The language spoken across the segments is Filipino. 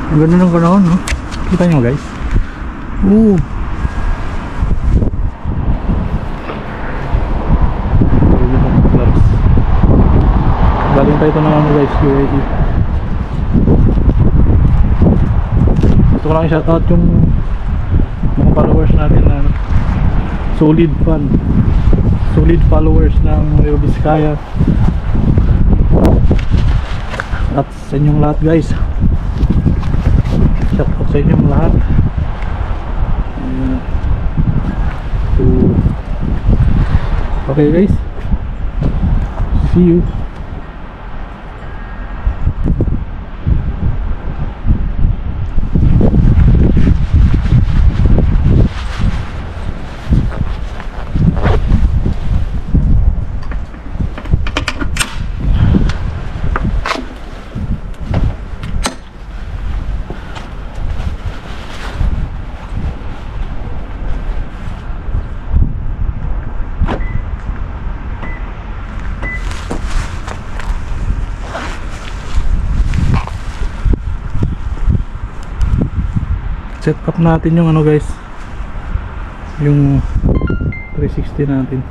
Ang ganda ng panahon, no? Kita nyo guys. Galing tayo ito ng ano guys, UAE. Gusto ko lang i-shoutout yung mga followers natin na solid followers ng Nueva Vizcaya. At sa inyong lahat guys, shoutout sa inyong lahat. Okay guys, see you. Set up natin yung ano guys, yung 360 natin.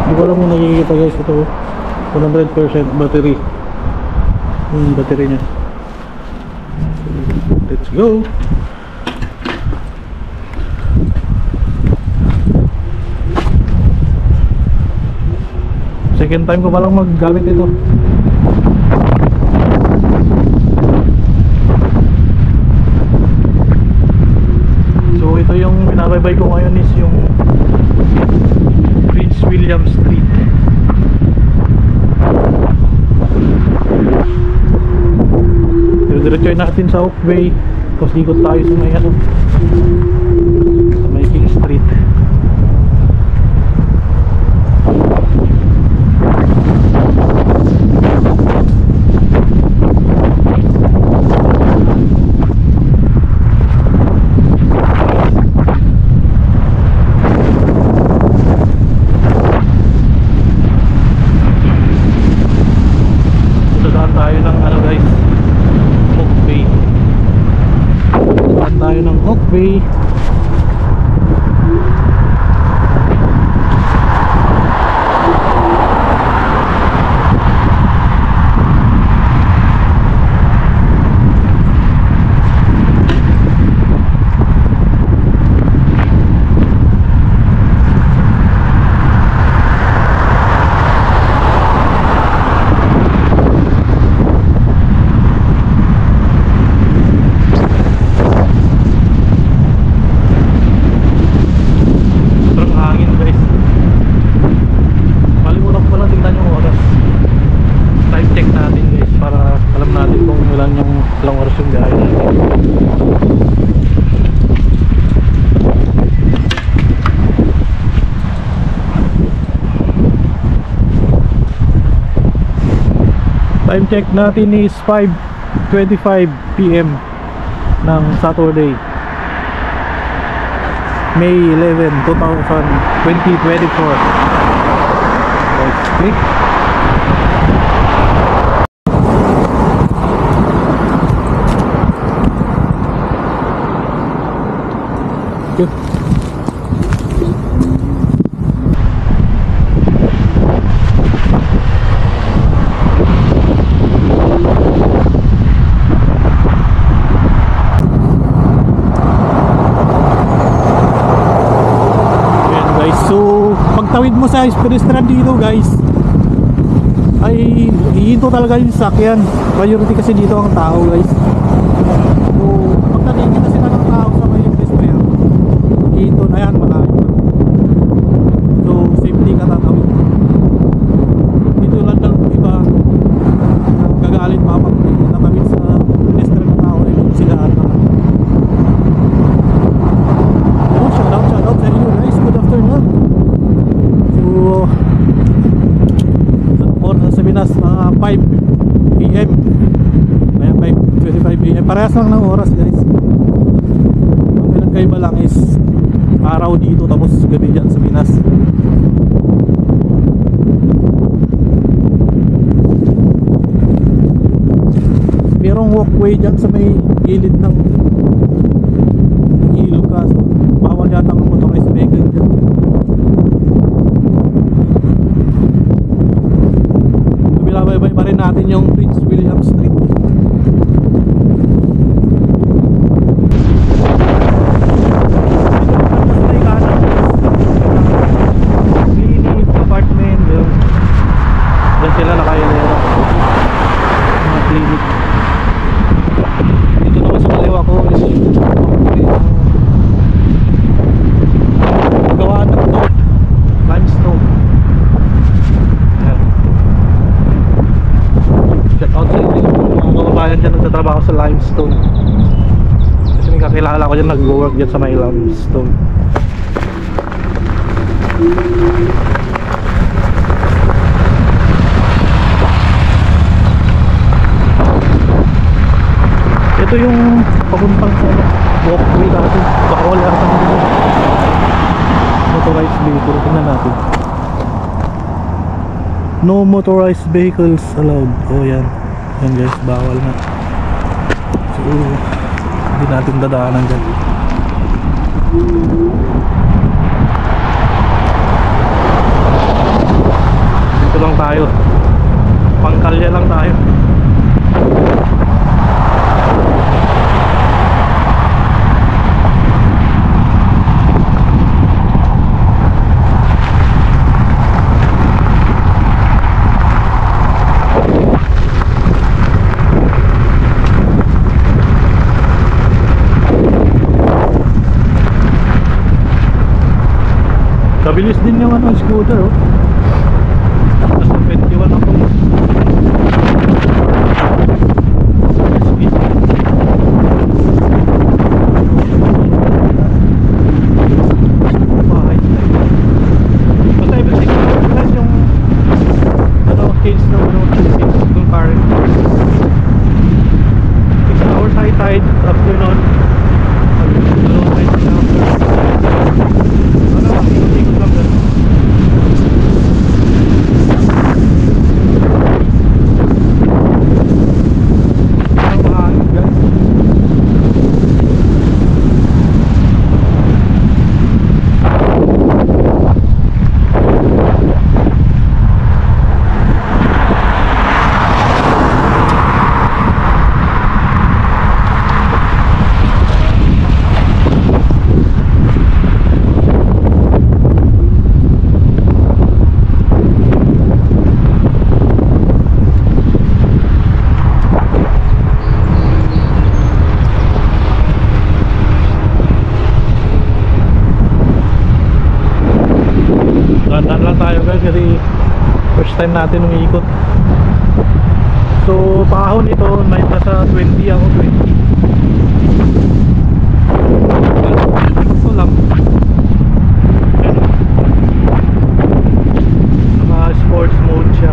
Hindi ko alam kung nakikita guys, ito 100% battery yung battery nya. Let's go. Second time ko palang maggamit ito. So ito yung binabaybay ko ngayon is yung Prince William Street. Diretso natin sa Oakway, tapos ikot tayo sa may ano, sa may King Street. Oakway. Ilang oras yung biyahe natin. Time check natin is 5:25 PM ng Saturday, May 11, 2024. Let's click. Pagtawid mo sa pedestrian dito guys, ay hihinto talaga yung sakyan. Priority kasi dito ang tao guys. So pag nakikita sila ng tao sa may pedestrian, hihinto na yan, malayo. So safety ka tatawid. Dito lang ng iba gagalit pa pag natawid sa pedestrian ng tao, ay sila ata. Parehas lang ng oras guys. Ang pinagkaiba lang is araw dito tapos gabi dyan sa Pinas. Merong walkway dyan sa may gilid ng ilog, kaso bawal yata ang motorized vehicle dyan. Binabaybay pa rin natin yung Prince William Street. Apartment yun. Diyan sila nakailero mga clinic. Dito naman sa kaliwa ko is gawa ng ito limestone. Ayan. Shout out sa inyo mga kababayan dyan nagtatrabaho sa limestone, kasi may kakilala ko dyan nag-work dyan sa may limestone. Ito yung papuntang sa walkway natin. Bawal yata dito motorized vehicle. Tingnan natin. No motorized vehicles allowed. Oh yan. Yan guys, bawal na. So hindi natin dadaanan dyan. Dito lang tayo. Pangkalya lang tayo. Kabilis din yung ano, scooter oh. Nasa 21 ako. Basta everything plus yung ano, case na ano, yung car 6 hours high tide afternoon. Low tide na ikot lang ganun. Ang mahangin guys. Dandan lang tayo guys kasi first time natin umiikot. So paahon ito, may nasa 20 ako, 20. Ito lang. Naka sports mode siya.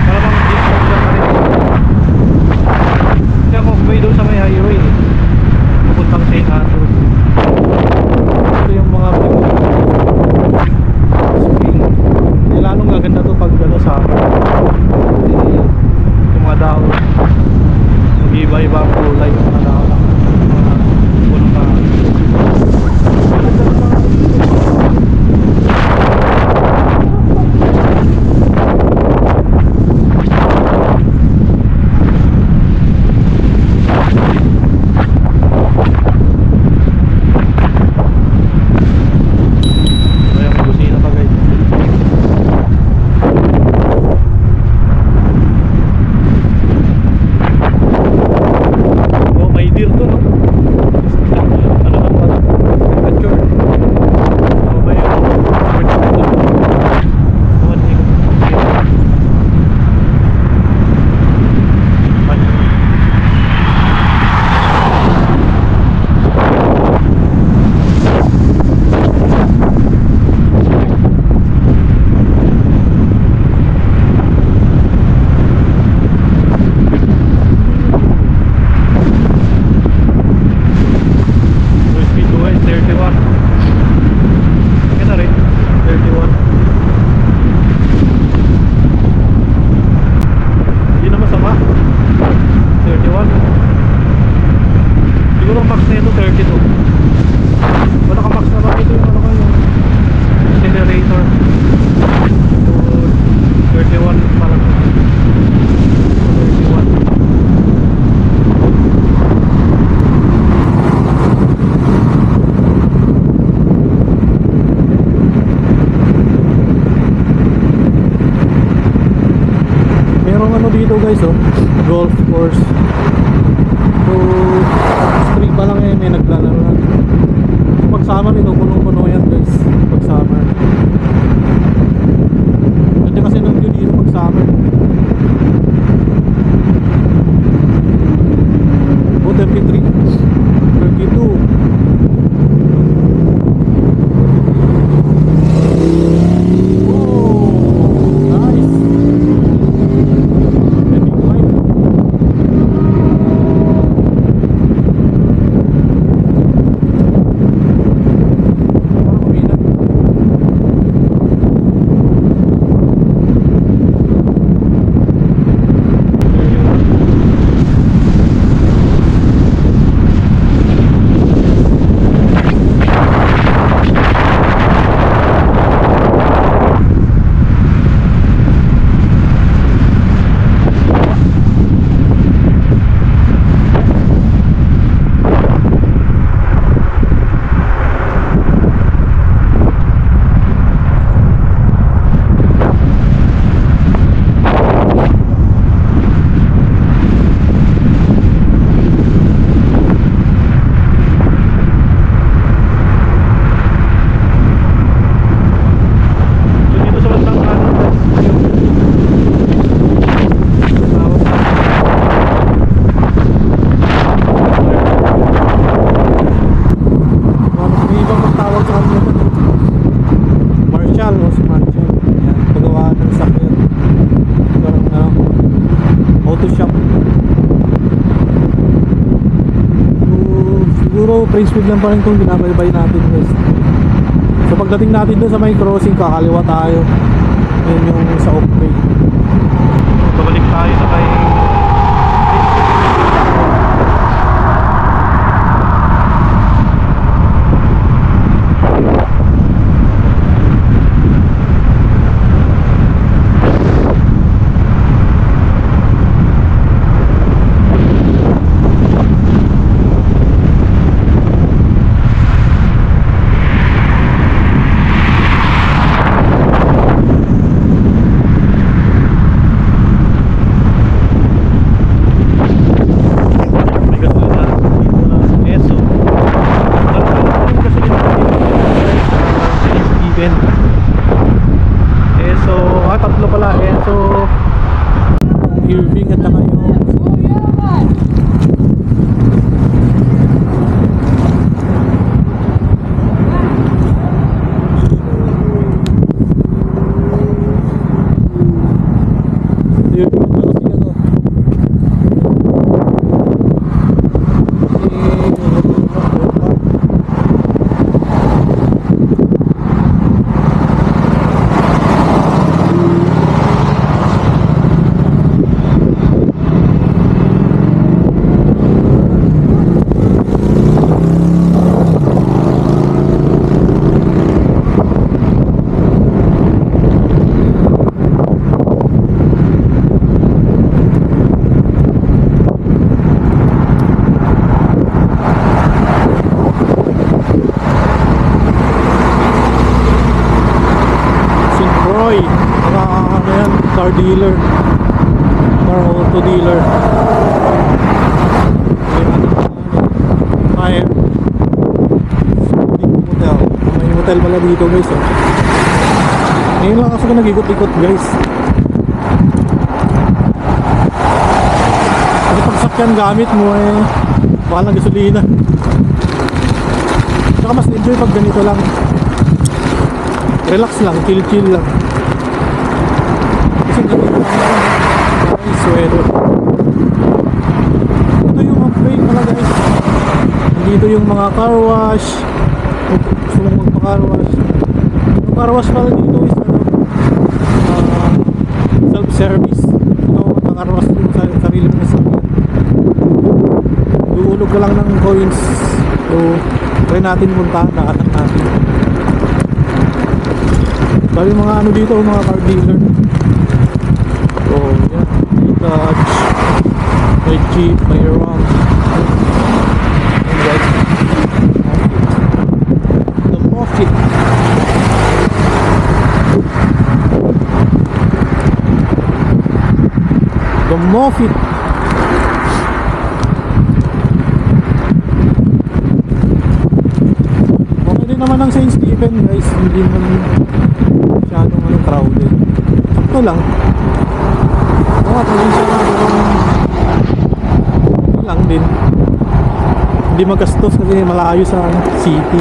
Para dito guys, oh. Golf course. So, street pa lang may naglalaro na. Pag summer ito, punong-puno yan guys. Pag summer. Ganda kasi nang view dito pag summer. Oh, 33. 32. Praise food lang pa rin itong binabaybay natin guys. So pagdating natin doon sa may crossing, kakaliwa tayo. Yan yung sa Oakbay. Babalik tayo sa kay Irving at saka yung car dealer, car auto dealer. Fire hotel. May hotel pala dito guys, oh. Ngayon lang kasi ko nag-ikot-ikot guys. Kasi pag sakyan gamit mo eh mahal ng gasolina. Saka mas enjoy pag ganito lang. Relax lang, chill lang. Kasi ganito lang ay swero. Ito yung upgrade pala guys. Dito yung mga car wash. Gusto mong magpa-car wash. Yung car wash pala dito is self-service. Ito magpa-car wash yung sarili mo sa duulog ka lang ng coins. So try natin puntahan, nakatang natin. Sabi mga ano dito, mga car dealer. So yan, may Dodge, may Jeep, may Ram. The Moffitt. The Moffitt. Okay din naman ang St. Stephen guys, hindi naman masyadong crowded. Sakto lang. Provinsya lang din. Hindi magastos kasi malayo sa city.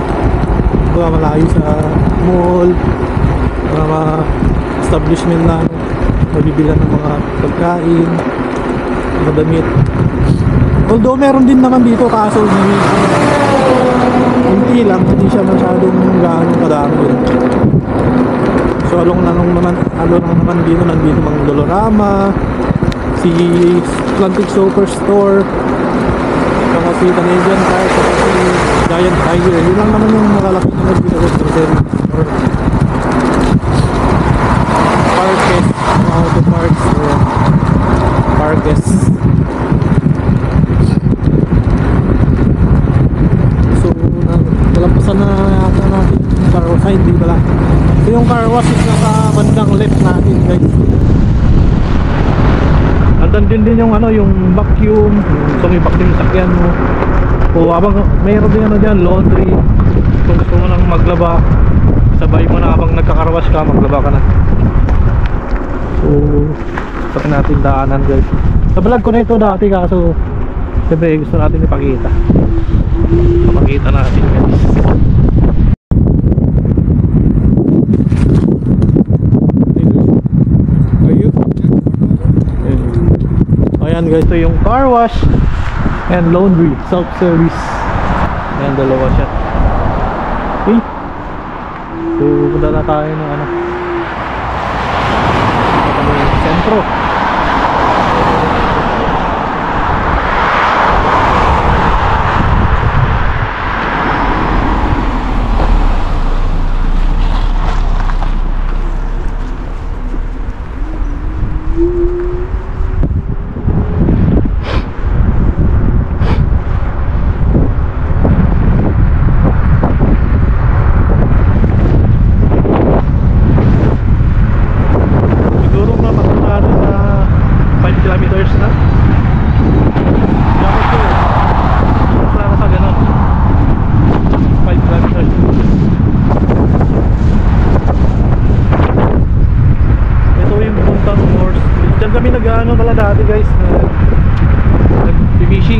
Malayo sa mall, mga establishment na mabibilan ng mga pagkain, mga damit. Although meron din naman dito kaso hindi lang, hindi siya masyadong gaano kadami yun. So along naman dito, nandito mga Dolorama, si Atlantic Superstore, saka si Canadian Tire, saka si Giant Tiger. Yun lang naman yung malalaki na dito sa grocery store. Parkes, auto parts, Parkes. So nalampasan na yata natin yung car wash. Hindi pala, so yung car wash is nasa bandang left natin guys. Andan din yung yung vacuum, so may vacuum yung sakyan mo. O habang mayroon din dyan, laundry. Kung gusto mo nang maglaba, sabay mo na habang nagkakarwash ka, maglaba ka na. So pati natin daanan guys. Sa vlog ko na ito dati kaso siyempre gusto natin ipakita. Papakita natin guys. Ayan guys, ito yung car wash and laundry, self-service. Ayan, dalawa siya. Okay. So punta na tayo ng sentro. Pala dati guys, nag-fishing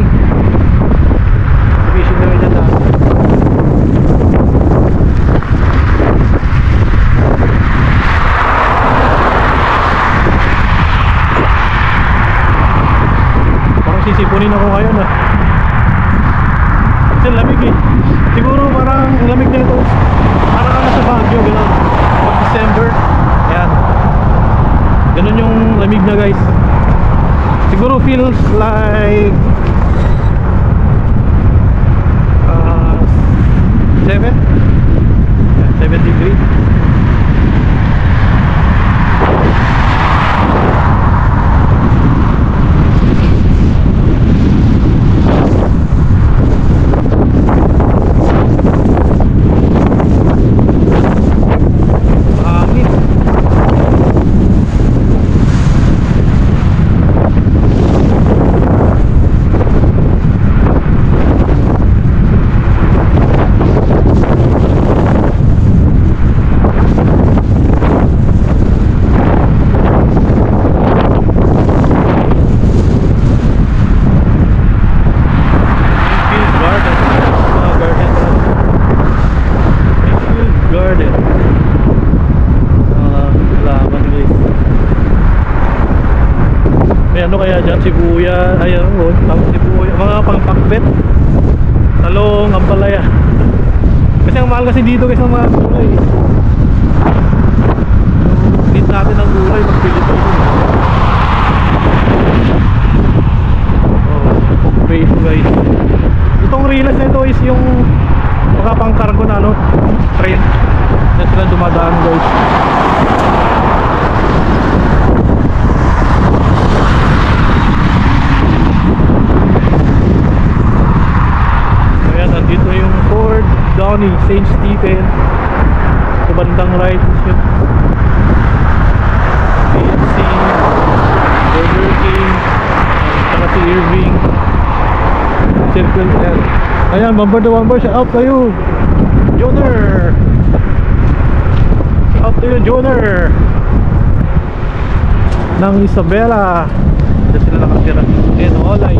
kami dyan dati. Parang sisipunin ako ngayon kasi lamig siguro parang lamig na ito, parang sa Baguio gano'n pag December. Ayan, ganun yung lamig na guys. Siguro feels like 7 degrees. Ano kaya dyan, sibuya, ayun, sibuya, mga pangpakbet, talong, ampalaya. Kasi ang mahal kasi dito guys ang mga gulay. Need natin ang gulay, magpili tayo. Peso guys. Itong realize na ito is yung mga pangkargo na train na sila dumadaan guys. Nandito yung Fort Donny, St. Stephen. Sa bandang right yun. KFC, Burger King, Circle L. Ayan, bumper to bumper, shout out kayo Joner. Shout out to you Joner ng Isabela. Diyan sila nakatira. Ayan, Olay.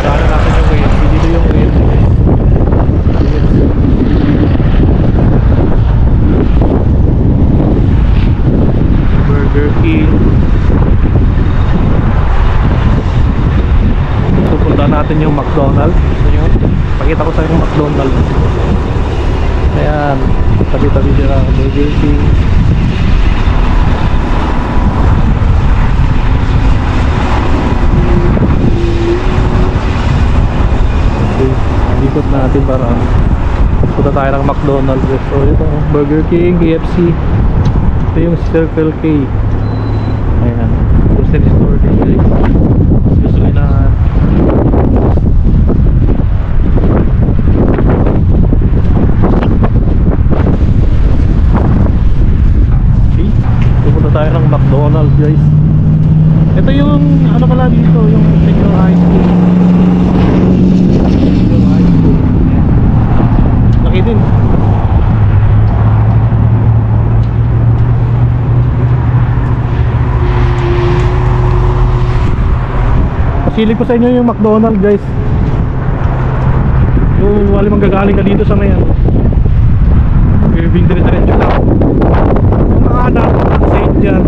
Daanan natin yung KFC. Dito yung KFC. Burger King. Pupunta natin yung McDonald's. Gusto nyo? Pakita ko sa yung McDonald's. Ayan, tabi-tabi sila Burger King. Okay, ikot natin para punta tayo ng McDonald's. So ito, Burger King, KFC. Ito yung Circle K. Ayan, grocery store din guys. Gasolinahan. Okay, pupunta tayo ng McDonald's guys. Ito yung ano pala dito, yung senior high school. Senior high school. Laki din. Pasilip ko sa inyo yung McDonald's guys. Yung wali manggagaling ka dito sa may ano, Irving, dire-diretso lang. Yung mga anak side dyan,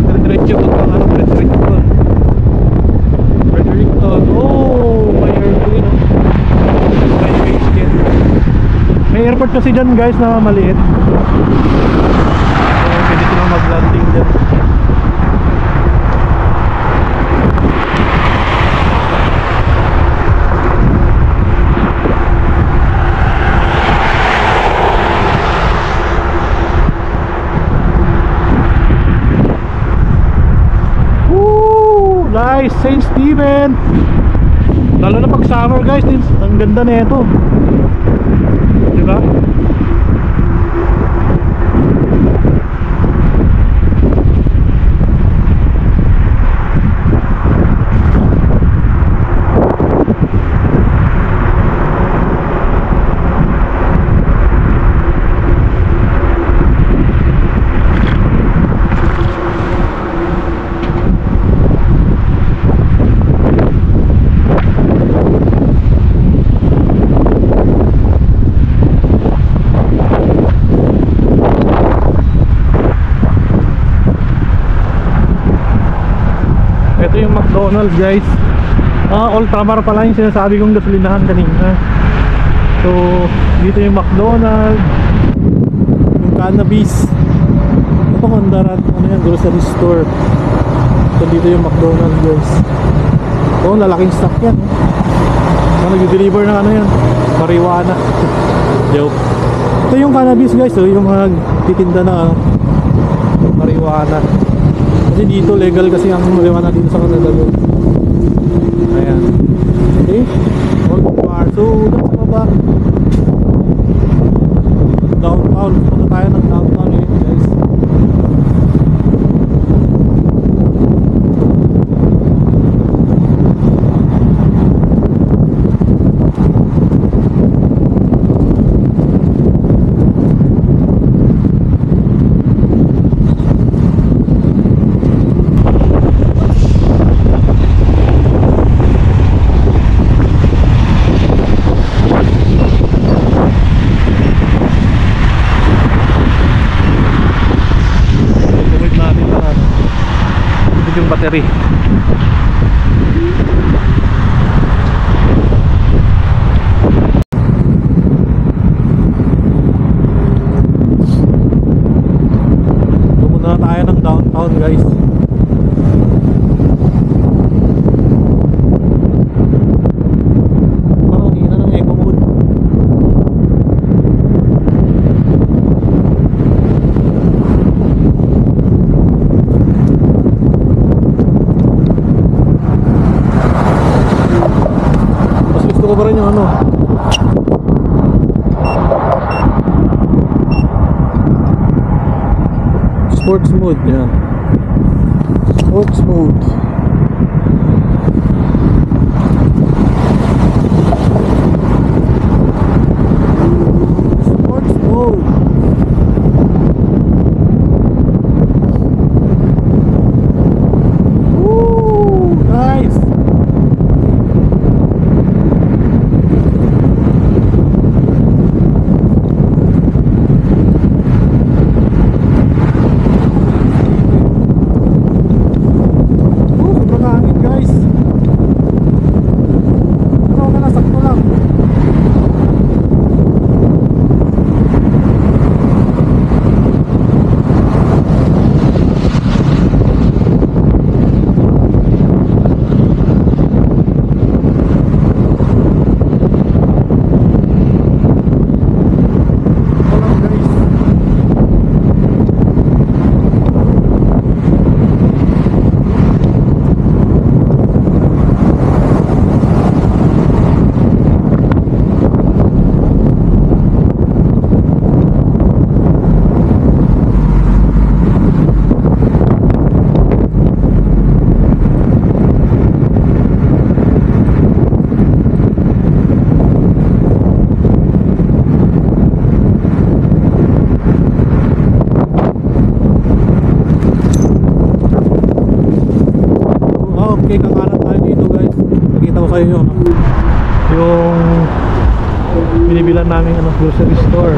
dire-diretso ko ang ano, Fredericton. Oh, may airplane. May base din. May airport kasi dyan guys na maliit. So pwede silang mag-landing dyan. Nice, St. Stephen. Lalo na pag summer guys, ang ganda na ito. Diba? Ito yung McDonald's guys. Ultramar pala yung sinasabi kong gasolinahan kanina. So dito yung McDonald's, yung cannabis. Ito Hondarat, ano yan, grocery store. So dito yung McDonald's guys. Oh, lalaking stock yan. Nag-deliver na ano yan, marijuana. Joke. Ito yung cannabis guys, so yung mga titinda na marijuana. Kasi dito legal kasi ang marijuana dito sa Canada. Ayan. Okay. All bar. So doon sa baba, downtown. Punta tayo ng downtown ngayon guys. Yung battery. Pupunta na tayo ng downtown guys. Parang hina ng eco mode. Gusto ko pa rin yung ano, sports mode. Yan, sports mode. Okay, kakanan tayo dito guys. Nakita ko sa inyo no? Yung binibilan namin grocery store.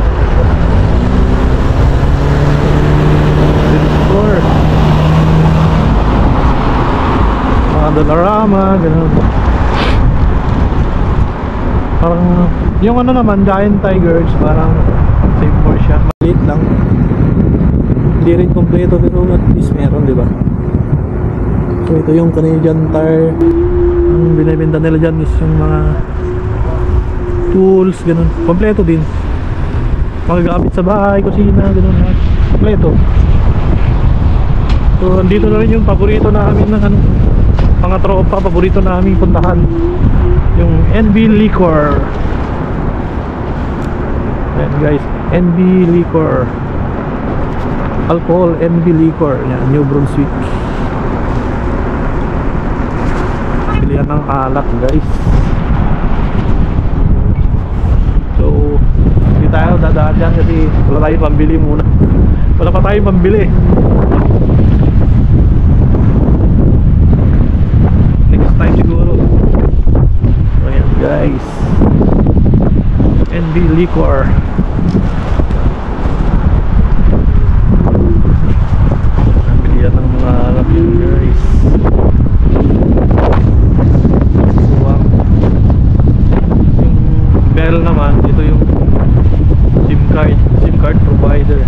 Mga Dollarama, ganun. Parang yung naman Giant Tigers, parang save more siya. Maliit lang, hindi rin kompleto pero at least meron, di ba? So ito yung Canadian Tire. Ang binibenta nila dyan is yung mga tools, ganun. Kompleto din, magagamit sa bahay, kusina, ganun. Kompleto. So andito na rin yung paborito namin ng mga tropa, paborito namin puntahan, yung NB Liquor. Ayan guys, NB Liquor, alcohol, NB Liquor. Yan, New Brunswick. Pilihan ng alak guys. So hindi tayo dadaan dyan kasi wala tayong pambili muna. Wala pa tayong pambili. Time siguro. So ayan guys, NB Liquor. Bilihan ng mga alak yun guys. So yung bell naman, ito yung SIM card provider.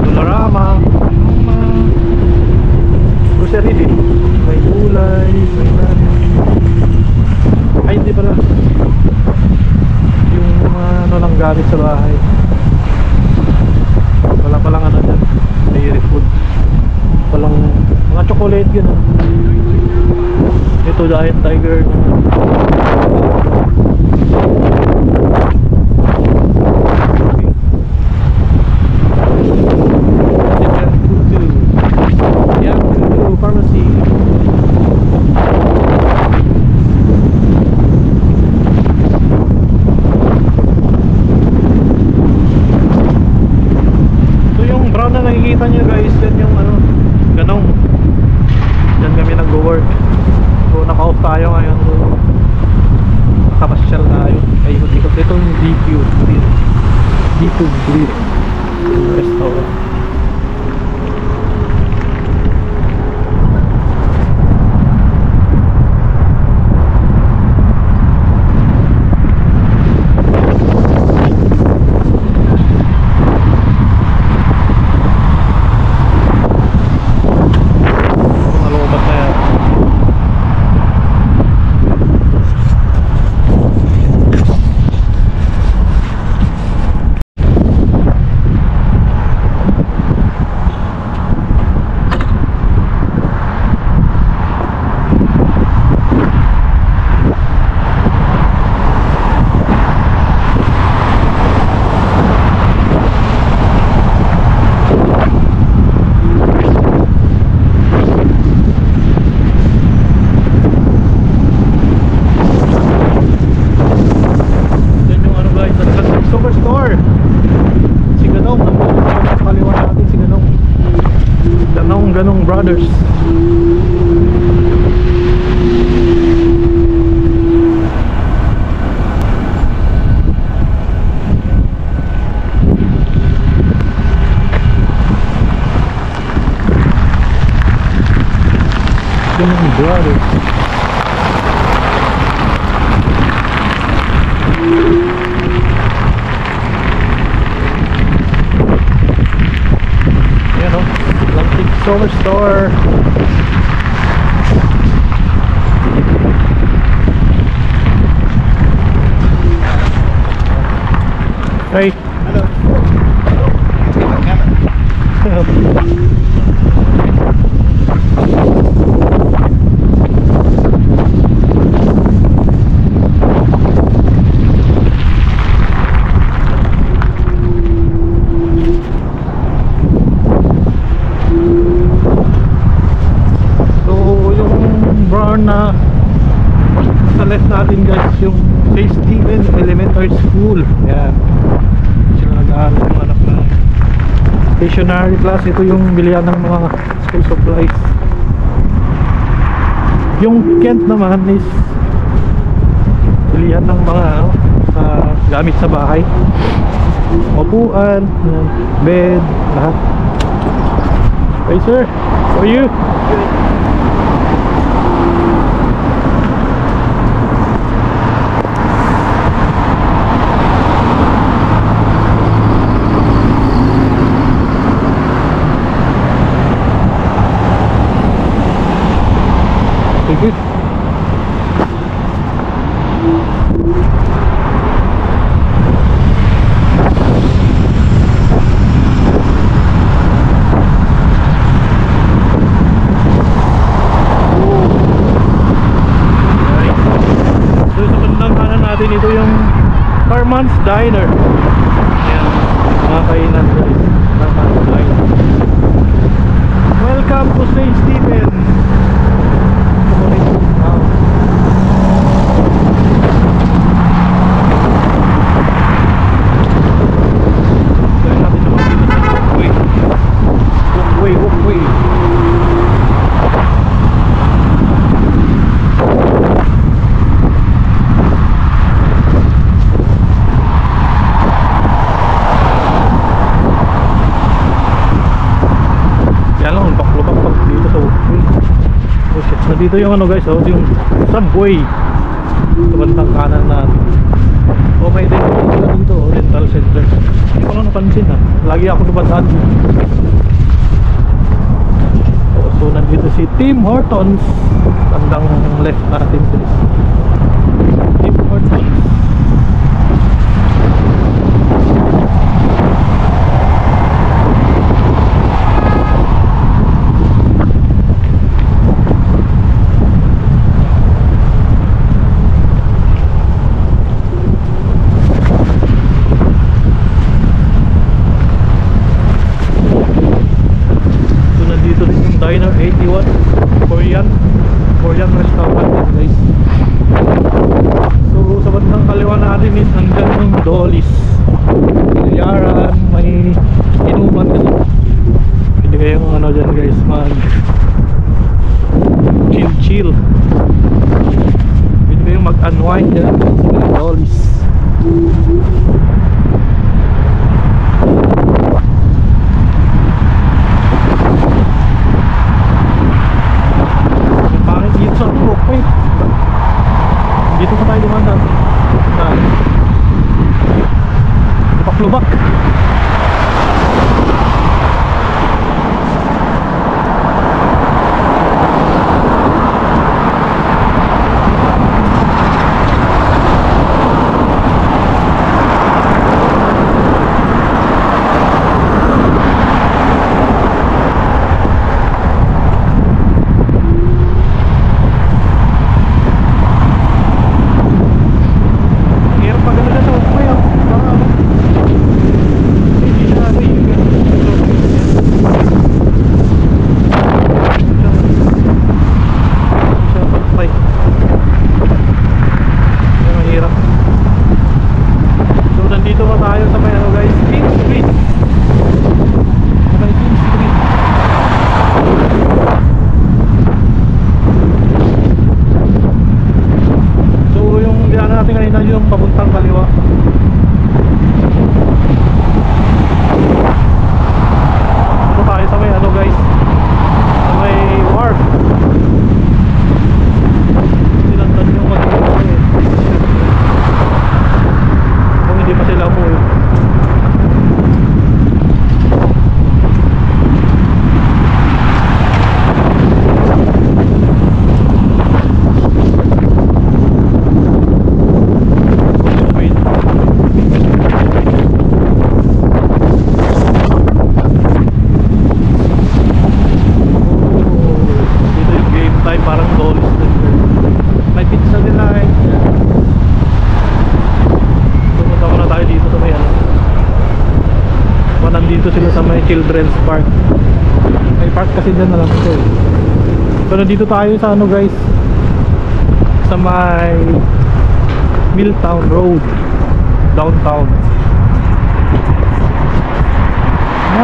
Dollarama, grocery din. May gulay, may ay hindi pala yung mga lang gamit sa bahay. Wala palang dyan, dairy food, walang mga chocolate gano'n. Ito Giant Tiger. Pharmacy. So yung brown na nakikita nyo guys, yan yung ganong, yan kami nag-work. So naka-off tayo ngayon. So nakapasyal tayo. Ay ikot-ikot. Ito yung DQ Grill Restaurant. Ganong Brothers. Ganong Brothers. Solar store. Hey. Hello. Na sa left natin guys yung St. Stephen Elementary School. Yan, sila nag-aaral yung anak na stationary class. Ito yung bilihan ng mga school supplies. Yung Kent naman is bilihan ng mga sa gamit sa bahay, upuan, bed, lahat. Hey sir, how are you? Thank you. Ito yung Carman's Diner. Ayan, mga kainan guys, Carman's Diner. Welcome to St. Stephen. Wow. Gawin natin naman dito sa walkway. Walkway. Dito yung ano guys, oh, yung subway sa bandang kanan natin. Okay din sila dito, Oriental Center. Hindi ko lang napansin ha, lagi ako dumadaan dito. So nandito si Tim Hortons, bandang left natin guys. Tim Hortons. Diner 81, Korean restaurant guys. So sa bandang kaliwa natin is hanggang yung Dolly's, Yaran, may inuman kasi. Pwede kayong ano dyan guys, mag chill. Pwede kayong mag unwind dyan sa Dolly's. Dito pa tayo dumaan lubak-lubak. Yung papuntang kaliwa. Ito tayo sa may ano guys, sa may wharf. Sinandan yung mag-iwa eh. Kung hindi pa sila po eh. Parang Dolly's din. May pizza din na eh. Pumunta ko na tayo dito sa may ano. Nandito sila sa may Children's Park. May park kasi dyan na lang ito eh. So nandito tayo sa ano guys, sa may Milltown Road, downtown.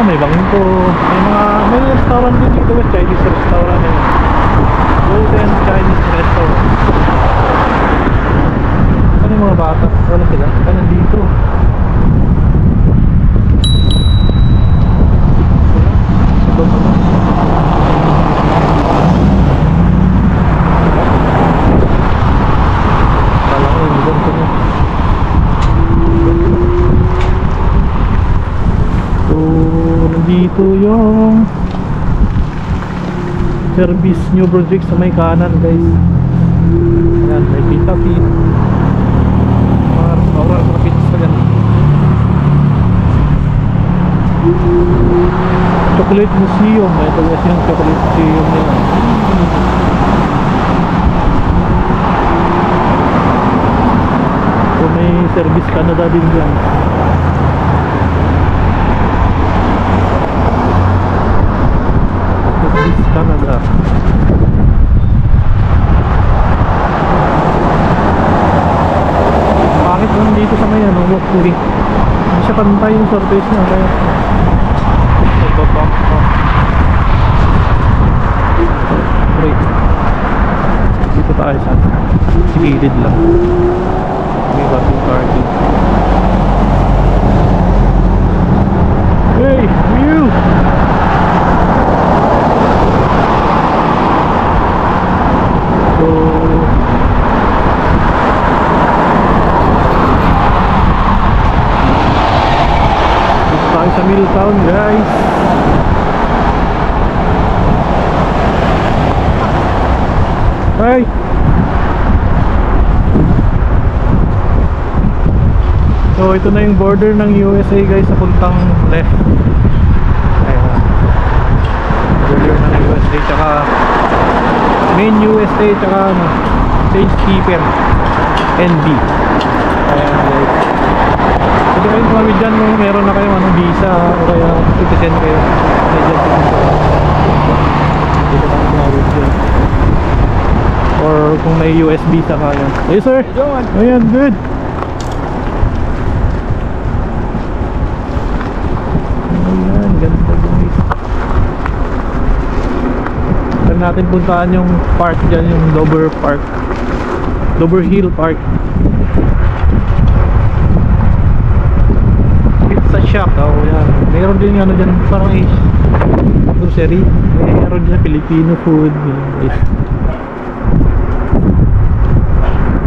May bangko, may restaurant din dito, Chinese restaurant eh. Golden Chinese yung service New Brunswick sa may kanan guys. Ayan, may pita-pit, mga restaurant, mga pizza yan. Chocolate Museum, ito guys yung Chocolate Museum nila. So may Service Canada din yan. Service Canada. Bakit lang dito sa may walkway? Hindi siya pantay yung surface niya kaya nagbabump pa. Wait, dito tayo sa gilid lang. May bagong parking. Hey, view! So dito tayo sa Milltown guys. Hey! So ito na yung border ng USA guys sa puntang left. Ayan. Border ng USA tsaka main USA tsaka St. Stephen NB. Ayan guys. Pwede kayong tumawid dyan kung meron na kayo visa o kaya citizen kayo. Dito kayong tumawid dyan. Or kung may US visa kaya. Hey sir! Ayan, good! Ayan, ganda guys. Saan natin puntaan yung park dyan, yung Dover Park, Dover Hill Park. Pizza shop, oh yan. Mayroon din dyan, parang grocery. Mayroon dyan Filipino food.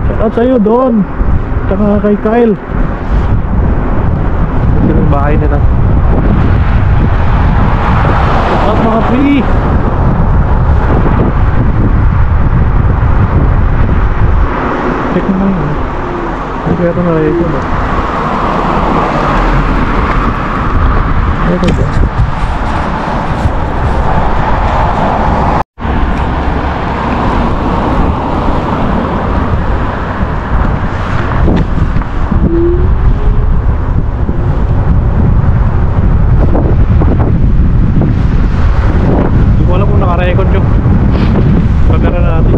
Shout out sa'yo doon, tsaka kay Kyle. Ito yung bahay nila. Shout out mga free. Check mo lang yun. Ay kaya ito na ito ba? Ito ba? Hindi ko alam kung naka-record yung camera natin.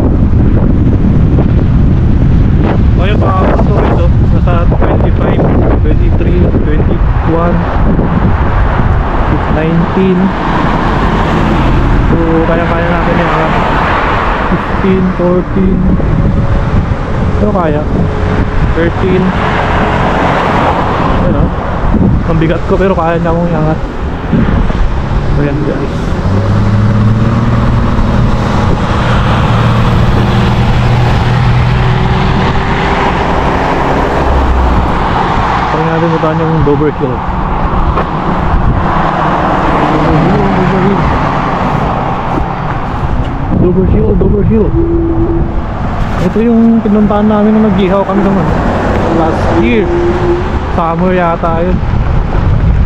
So yun mga stories oh, nasa 25, 23, 21, 19. So kaya-kaya natin yung 15, 14. Pero kaya 13. Ano, ang bigat ko pero kaya niya akong iangat. So yan guys. Natin puntaan yung Dover Hill. Dover Hill, Dover Hill. Ito yung pinuntahan namin nung nag-ihaw kami naman last year. Summer yata yun.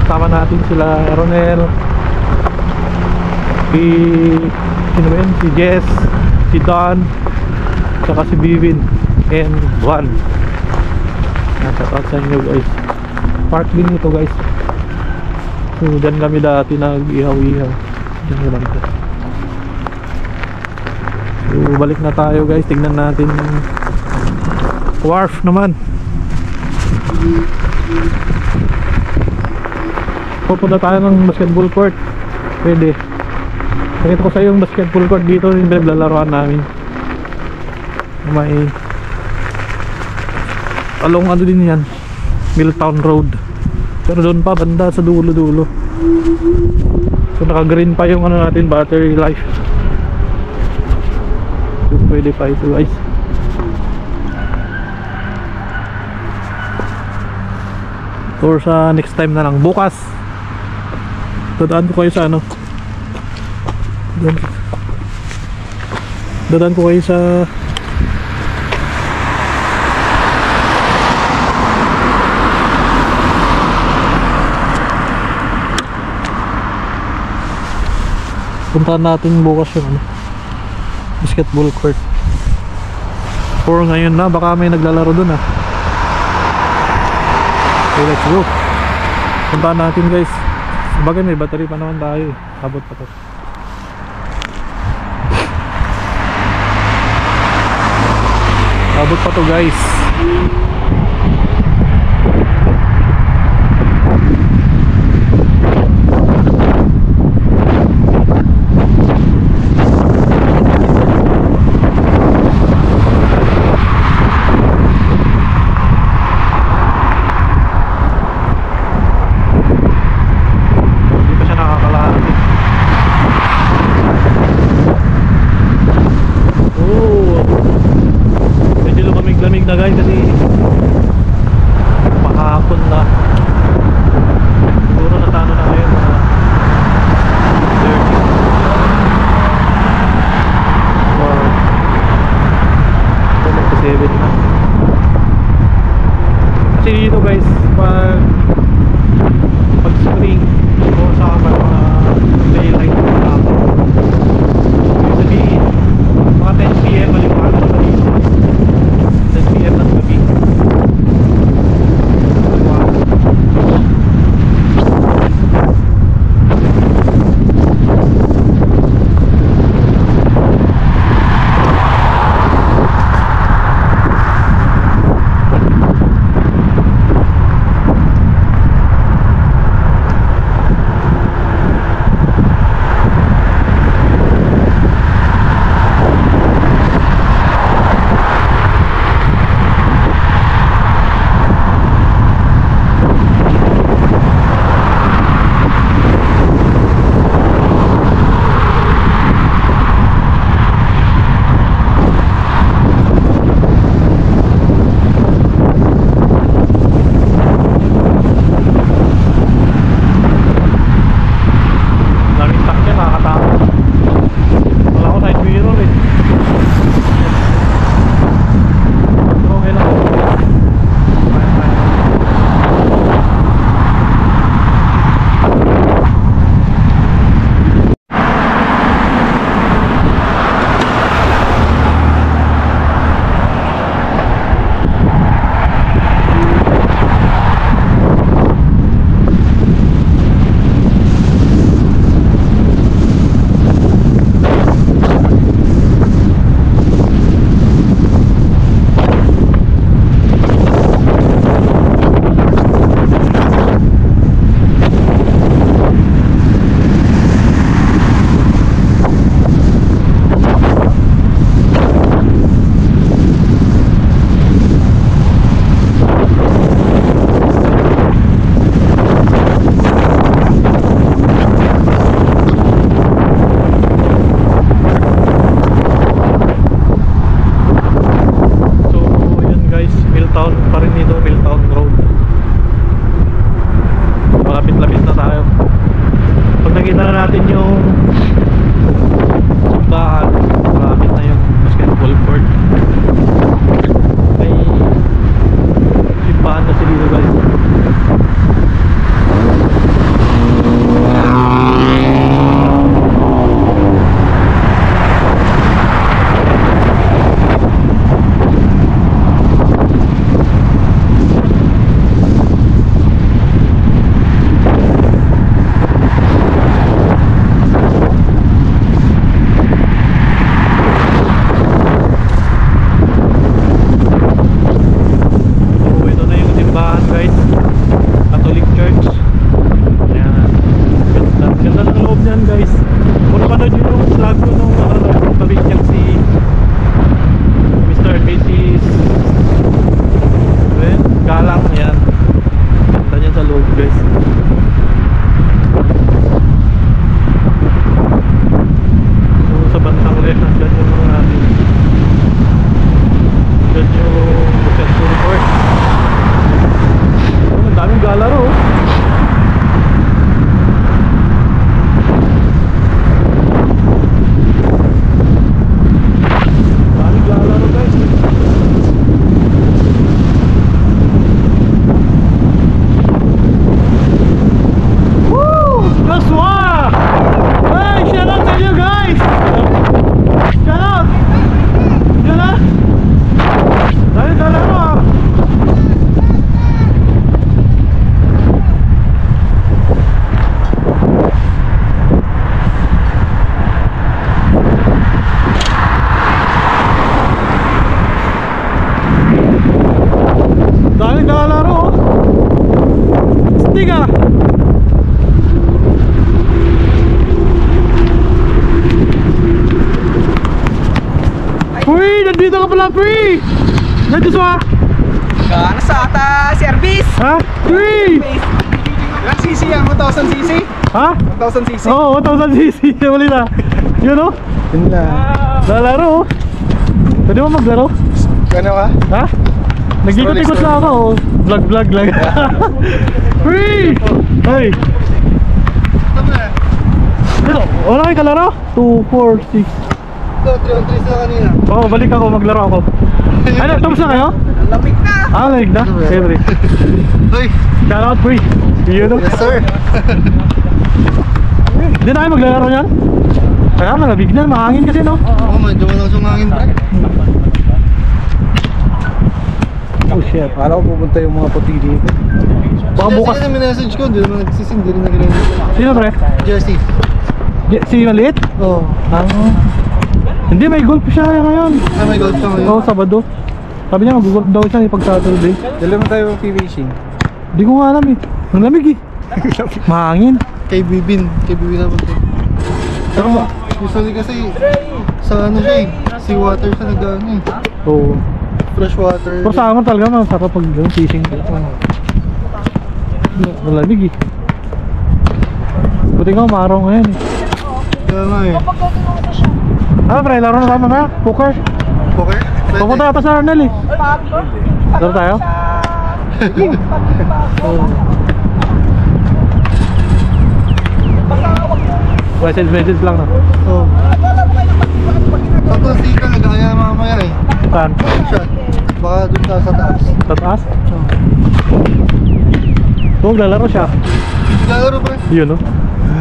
Sama natin sila Ronel, sino ba yun? Si Jess, si Don, saka si Bivin and Juan. Shout out sa inyo guys. Park din ito guys. So dyan kami dati nag-ihaw-ihaw. Dyan ko lang ito. So balik na tayo guys. Tignan natin wharf naman. Pupunta tayo ng basketball court. Pwede. Nakita ko sa yung basketball court dito yung naglalaroan namin. May along ano din yan, Milltown Road. Pero doon pa banda sa dulo-dulo. So naka green pa yung ano natin, battery life. So pwede pa ito guys. Or sa next time na lang, bukas Dadaan ko kayo sa ano. Dadaan ko kayo sa puntahan natin bukas yung ano, basketball court. Or ngayon na, baka may naglalaro dun ah. Okay, let's go. Puntahan natin guys. Sabagay may battery pa naman tayo eh. Abot pa to. Abot pa to guys. Lamig na guys kasi mahapon na. Siguro natano na ngayon mga 30 or 7 na. Kasi dito guys pag spring o summer mga daylight na sabihin mga 10 PM maliwanag na dito. 10 PM ng gabi. Wow. nandito ka pala, pre! Nandito sa... Ano sa ata service? Ha? Pre! Ilang cc yan? 1,000 cc? Ha? 1,000 cc? Oo, 1,000cc. Muli na. Yun o? Yun na. Lalaro o. Pwede mo maglaro? Gano ka? Ha? Nag-ikot-ikot lang ako o. Vlog lang. Pre! Hey! Dito, wala kayo kalaro? 2, 4, 6. Ito, 3 na kanina. Oo, balik ako, maglaro ako. Ano, tapos na kayo? Lamig na! Ah, lamig na? Siyempre. Uy! Shout out, pre. Yun o. Yes sir! Hindi na kayo maglalaro yan? Kaya malamig na, mahangin kasi no? Oo, medyo walang sumangin ba? Oh shit. Akala ko pupunta yung mga puti dito. Baka bukas. Kasi message ko, hindi naman nagsising, hindi rin nag-rin. Sino pre? Jersey. Si Maliit? Oo. Hindi, may golf siya ngayon. Ah, may gold ka ngayon. Oo, Sabado. Sabi niya mag-golf daw siya pag Saturday. Dala mo tayo fishing. Hindi ko nga alam eh. Ang lamig eh. Mahangin. Kay Bibin naman to. Pero usually kasi sa ano siya eh, seawater siya nag-ano eh. Oo. Fresh water. Pero sa amin talaga masarap pag fishing. Malamig eh. Buti nga umaraw ngayon eh. Kaya nga eh. Ah pre, laro na tayo na. Poker. Poker? Pupunta yata sa Arnel eh. Laro tayo? Message lang na. Oo. Tapos dito nag-aya mamaya eh. Saan? Shot. Baka dun sa taas. Sa taas? Oo, maglalaro siya. Naglalaro pa eh. Yun no?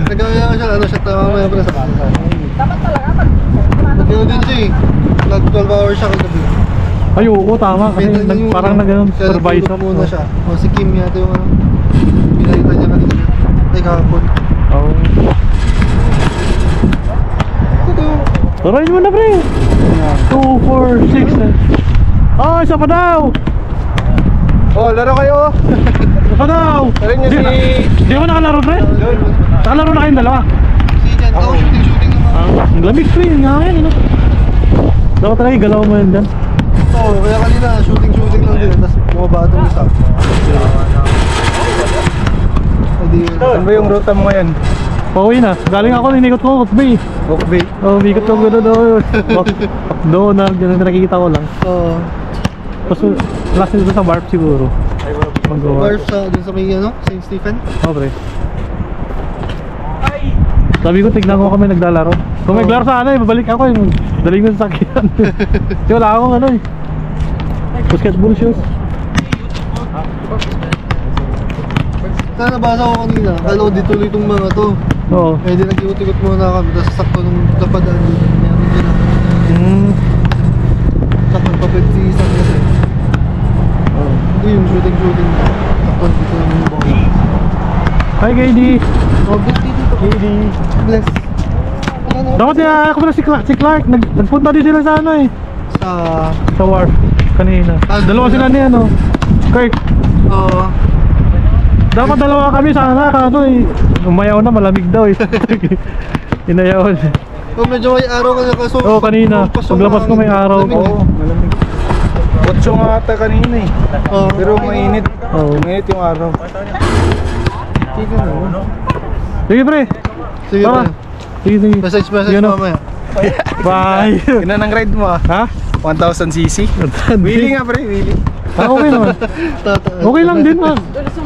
Nag-aya siya, ano shot na mamaya pa sa taas. Nag-aya din siya eh. Nag 12 hours siya kagabi. Ay oo, tama. Kasi parang nag-supervisor. Kaya muna siya. O si Kim yata yung ano. Pinalita niya kanina. Ay kahapon. Oo. Tarayin mo na pre. 2, 4, 6. Oh, isa pa daw. Oh, laro kayo. Isa pa daw. Tara niyo si... Di mo nakalaro pre? Nakalaro na kayong dalawa. Si Jan, ako shooting naman. Ang lamig pre, nga yan. Ano? Dapat talaga galaw mo yan dyan. Oo, kaya kanina shooting lang din. Tapos bumaba itong isa. Saan ba yung ruta mo ngayon? Pauwi na. Galing ako, ninikot ko Cook Bay. Cook Bay. Oo, mikot ko gano'n doon. Donald, gano'n nakikita ko lang. Oo. Tapos last nito sa Barb siguro. Mag-go. Barf sa dun sa may ano, St. Stephen. Oo pre. Sabi ko, tignan ko kami naglalaro. Kung may glaro sana, babalik ako yung daling ko sa sakyan. Kasi wala akong ano eh. Basketball shoes. Sana nabasa ko kanina, akala ko dito ulit itong mga to. Oo. Eh di nag-iutikot muna kami, tapos sakto nung napadaan dito. Meron din ako. Sakto papit si isang kasi. Hindi yung shooting. Sakto dito naman yung ball. Hi KD. Oh, bless dito. KD. Bless. Dapat ako pala si Clark. Nagpunta din sila sa ano eh. Sa wharf kanina. Dalawa sila ni ano. Kirk. Oo. Dapat dalawa kami sana kaso eh. Umayaw na, malamig daw eh. Inayawan. Oh, medyo may araw ka na kaso. Oo, kanina. Paglabas ko may araw. Oo, malamig. 8 nga ata kanina eh. Pero mainit. Oo. Mainit yung araw. Sige pre. Sige Tara. pa. Sige. Message Yun, oh. mamaya. Bye. Ilan ang ride mo ah? Ha? 1,000cc? Wheelie nga pre, wheelie. Ah, okay naman. Okay lang din man.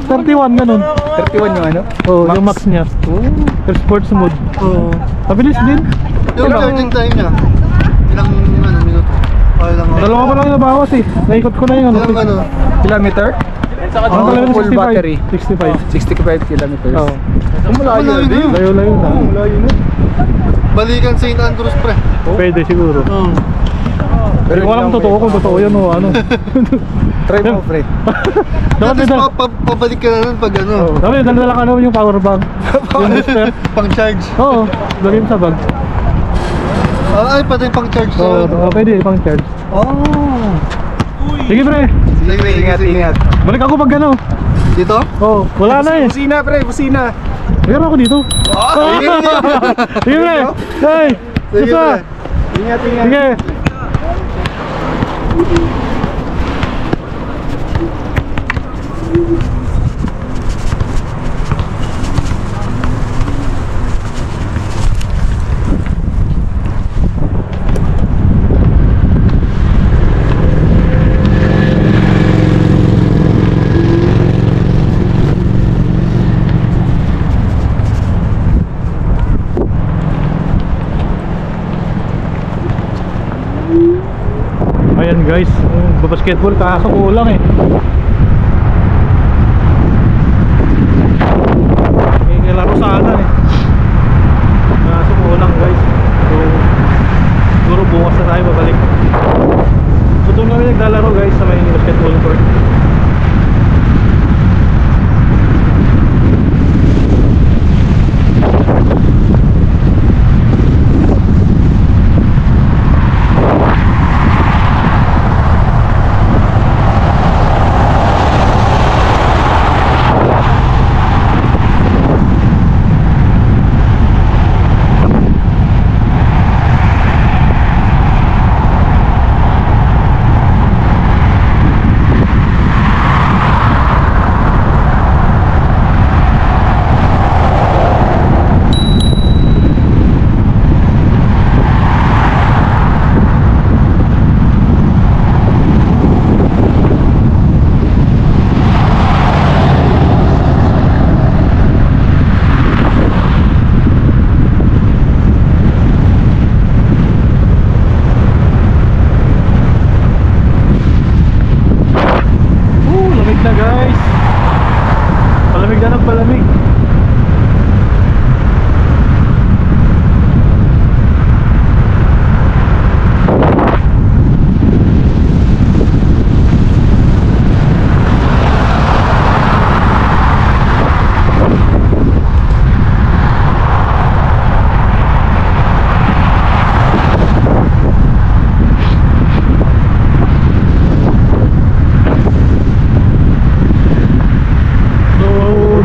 31 ganun. 31 yung ano? Oo, yung max niya. Per sports mode. Oo. Mabilis din. Yung charging time niya. Ilang ano, minuto? Okay lang ako. Dalawa pa lang nabawas eh. Naikot ko na yun. Ilang ano? Kilometer? Ang talaga full 65. battery. 65. 65 kilometers. Oo. Malayo Malayo din. na. Layo-layo na. Malayo na. Balikan St. Andrews pre. Pwede siguro. Oo. Pero hindi ko alam kung totoo kung totoo yan o ano. Try mo pre. Dapat may Tapos pabalik ka na nun pag ano. Dapat dala ka naman yung power bank. Yung booster. Pang charge. Oo, lagyan sa bag. Ay, pati pang charge Oo, pwede pang charge. Oh. Sige pre, Sige, Ingat. balik ako pag ano. Dito? Oo, wala na eh. Busina pre, busina. Meron ako dito. Sige pre, hey, Sige isa. pre. Ingat. Sige. Ayan guys, basketball kaso kulang eh. May laro sana eh. Kaso kulang guys. So, siguro bukas na tayo babalik. So doon kami naglalaro guys sa may basketball court.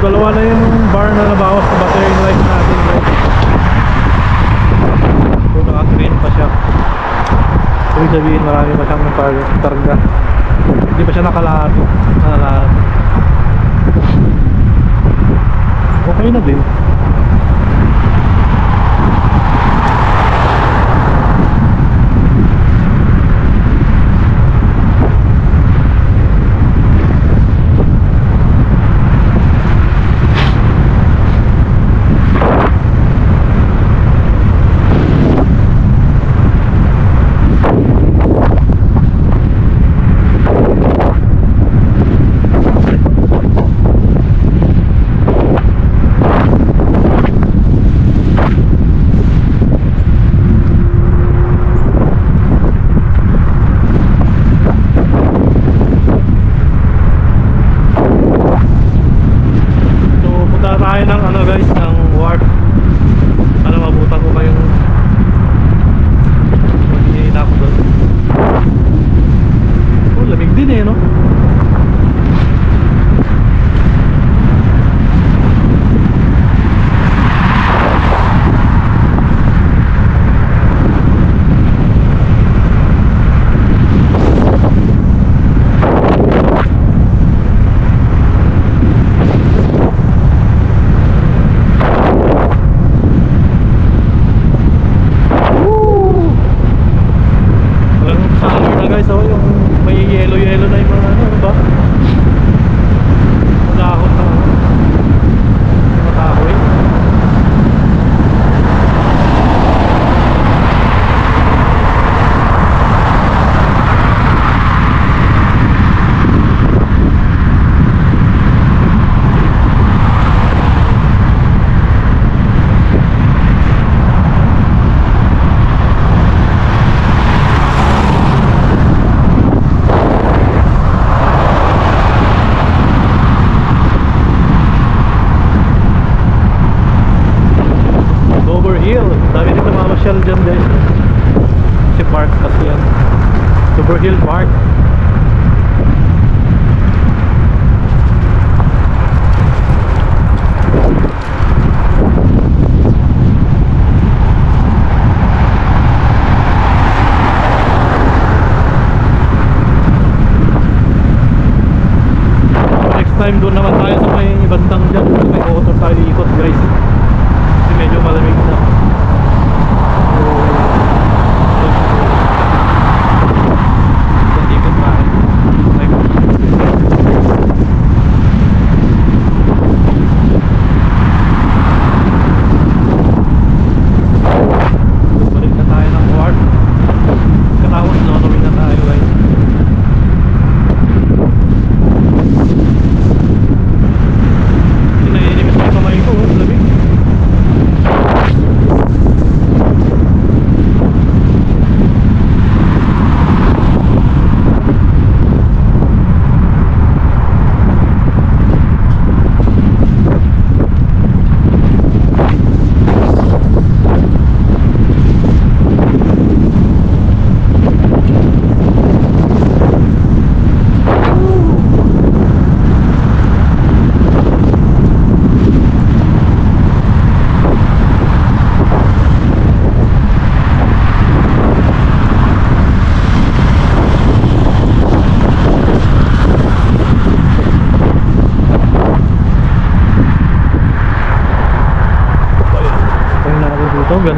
Dalawa na yung bar na nabawas sa battery life natin guys. So naka-green pa siya. Ibig sabihin marami pa siyang targa. Hindi pa siya nakalahat. Okay na din. Shell dyan guys. Si park kasi yan. Super Hill Park.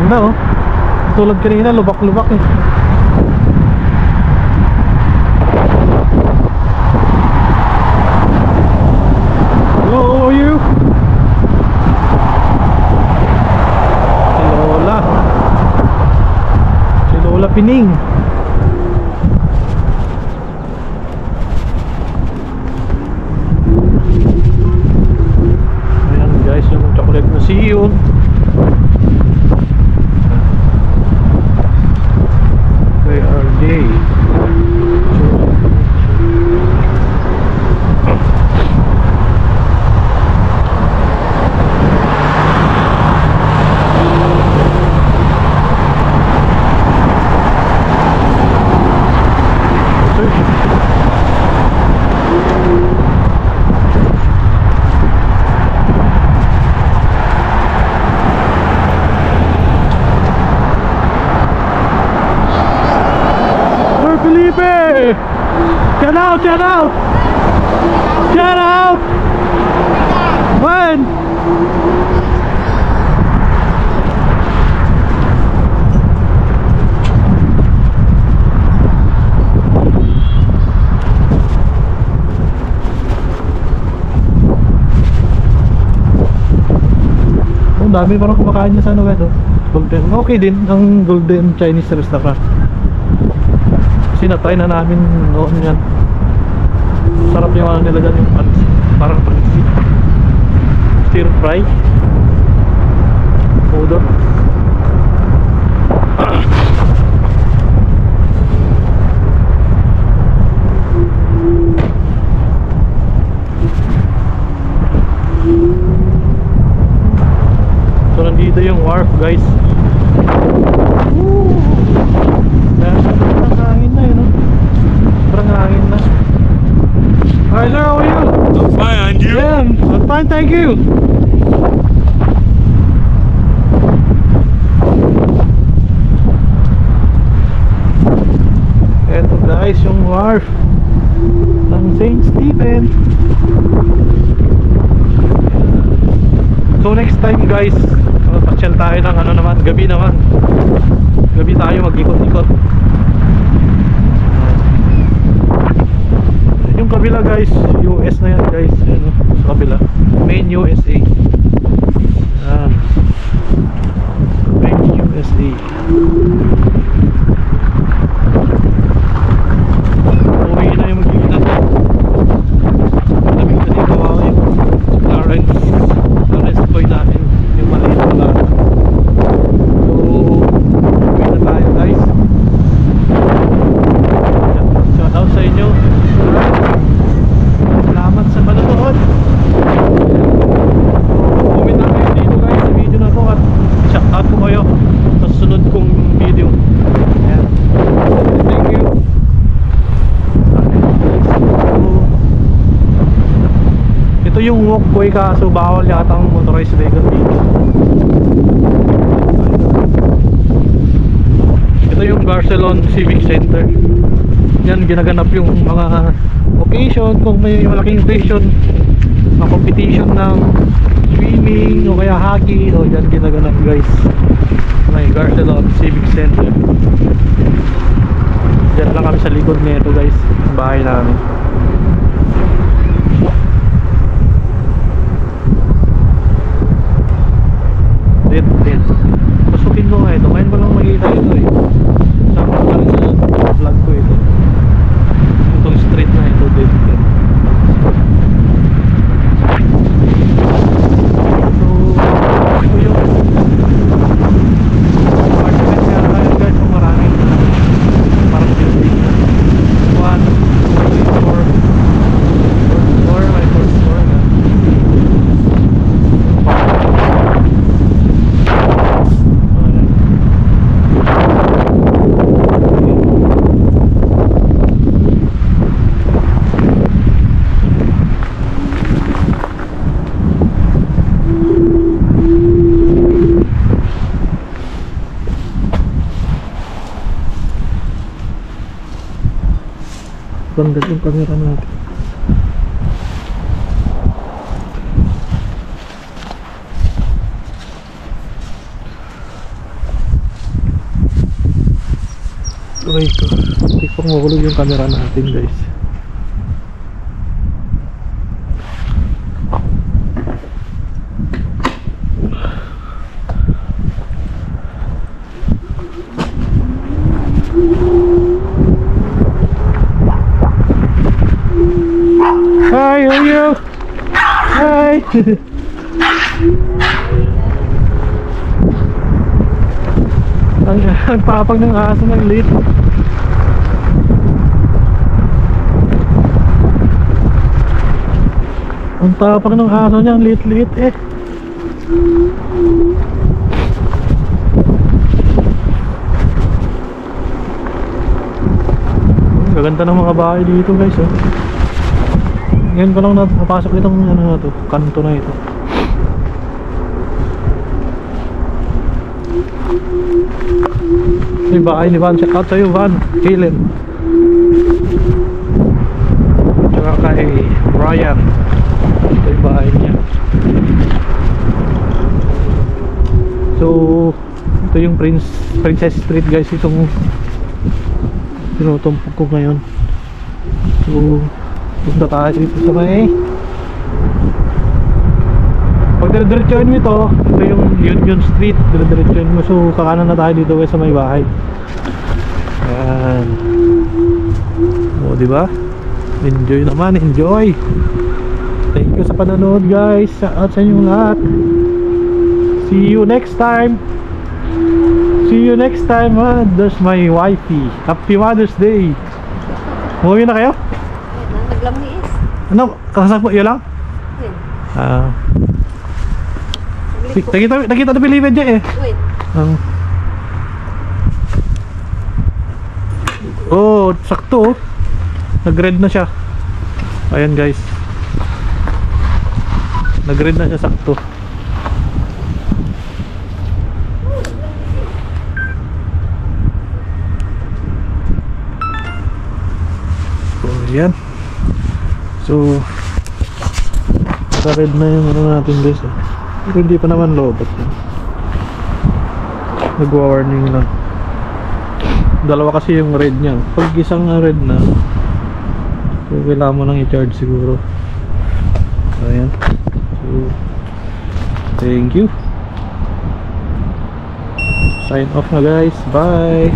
Ganda oh. Tulad kanina, lubak-lubak eh. Hello, how are you? Si Lola Pining. Ayan guys, yung chocolate museum. Where are they? Felipe! Get out! Get out! Get out! When? Ang dami parang kumakain niya sa ano ito. Golden. Okay din ang Golden Chinese restaurant. Sinatry na namin noon yan. Sarap yung ano nila dyan, yung pansit. Parang pansit. Stir fry. Udon. So nandito yung wharf guys. Hi there, how are you? I'm fine, and you? Yeah, I'm fine, thank you. Eto guys, yung wharf ng St. Stephen. So next time guys, pasyal tayo ng ano naman, gabi naman. Gabi tayo mag-ikot-ikot. Yung kabila guys, US na yan guys. Ano, sa kabila, main USA. Yan, main USA. Uwi na yung magiging natin. Malamig na dito ako yung Lawrence Boy natin, yung maliit na lang. So uwi na tayo guys. Shout out sa inyo. Salamat sa panonood. Comment na kayo dito guys sa video na to at shout out ko kayo sa sunod kong video. Ayan. Thank you. Ito yung walkway kaso bawal yata ang motorized vehicle dito. Ito yung Barcelona Civic Center. Yan ginaganap yung mga occasion, kung may malaking occasion, mga competition ng swimming o kaya hockey, o dyan ginaganap guys. May Barcelona Civic Center. Dyan lang kami sa likod nito guys, ang bahay namin. Dead. Pasukin ko nga ito, ngayon ko lang makita ito eh. Sama ko lang sa vlog ko ito. Itong street na ito, dead. So, ito yung apartment nga tayo guys, kung maraming parang building. 1, 2, 3, 4 floor, may 4th floor na. Ganda yung camera natin. Aray ko. Hindi ko mahulog yung camera natin guys. Hi, how are you? Hi. Ang papag ng aso ng lit. Ang tapang ng aso niya, ang lit-lit eh. Gaganda ng mga bahay dito guys oh. Ngayon ko lang napasok itong ano na to, kanto na ito. Yung bahay ni Van, shout out sa'yo Van, Kailen. Tsaka kay Ryan. Ito yung bahay niya. So ito yung Princess Street guys, itong tinutumpok ko ngayon. So punta tayo dito sa may pag dire-diretsuhin mo ito yung Union Street, dire-diretsuhin mo. So kakanan na tayo dito guys sa may bahay. Ayan. O diba? Enjoy naman, enjoy. Thank you sa panonood guys. Shout out sa inyong lahat. See you next time. See you next time ha. There's my wifey. Happy Mother's Day. Umuwi na kayo? Naglamiis. Ano? Kasasag mo? Iyo lang? Nakita na Pilipid dyan eh. Wait. Oh, sakto oh. Nag-red na siya. Ayan guys. Nag-red na siya sakto. So, ayan. So, red na yung ano natin guys eh. Pero hindi pa naman lobot. Nag-warning lang. Dalawa kasi yung red niya. Pag isang red na, so kailangan mo nang i-charge siguro. So ayan. So thank you. Sign off na guys. Bye.